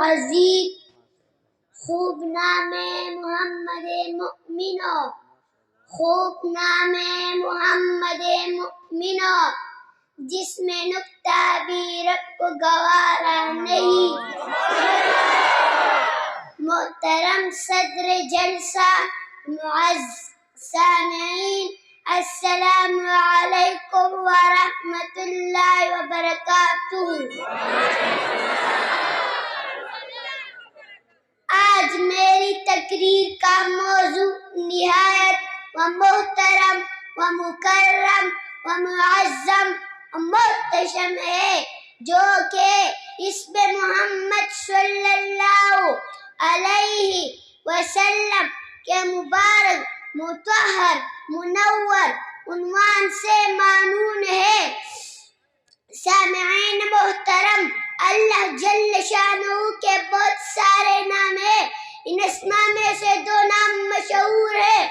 العزیز. خوب نام محمد مؤمنو، خوب نام محمد مؤمنو، جس میں نکتہ بھی رب کو گوارا نہیں. محترم صدر جلسہ، معزز سامعین، السلام علیکم ورحمۃ اللہ وبرکاتہ. آج میری تقریر کا موضوع نہایت و محترم و مکرم و معظم و محتشم ہے، جو کہ اسم محمد صلی اللہ علیہ وسلم کے مبارک مطہر منور عنوان سے معنون ہے. سامعین محترم، اللہ جل شانہ کے بہت سارے نام ہیں. ان اسماء میں سے دو نام مشہور ہیں.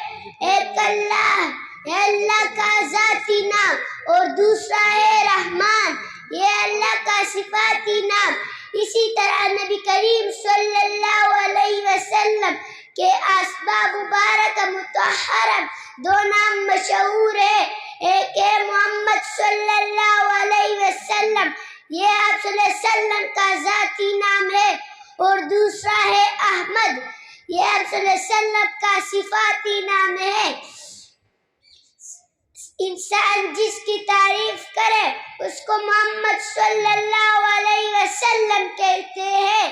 ایک اللہ ہے، اللہ کا ذاتی نام، اور دوسرا ہے رحمان، یہ اللہ کا صفاتی نام. اسی طرح نبی کریم صلی اللہ علیہ وسلم کے اسماء مبارک مطہرہ دو نام مشہور ہیں. ایک ہے محمد صلی اللہ علیہ وسلم، یہ آپ صلی اللہ علیہ وسلم کا ذاتی نام ہے، اور دوسرا ہے احمد، یہ آپ صلی اللہ علیہ وسلم کا صفاتی نام ہے. انسان جس کی تعریف کرے اس کو محمد صلی اللہ علیہ وسلم کہتے ہیں.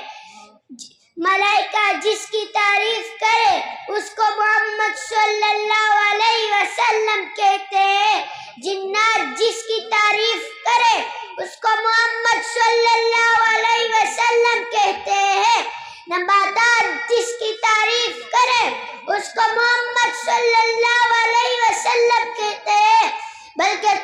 ملائکہ جس کی تعریف کرے اس کو محمد صلی اللہ علیہ وسلم کہتے ہیں. جنات جس کی تعریف کرے اس کو محمد صلی اللہ علیہ وسلم کہتے ہیں. نباتات جس کی تعریف کرے اس کو محمد صلی اللہ علیہ وسلم کہتے ہیں. بلکہ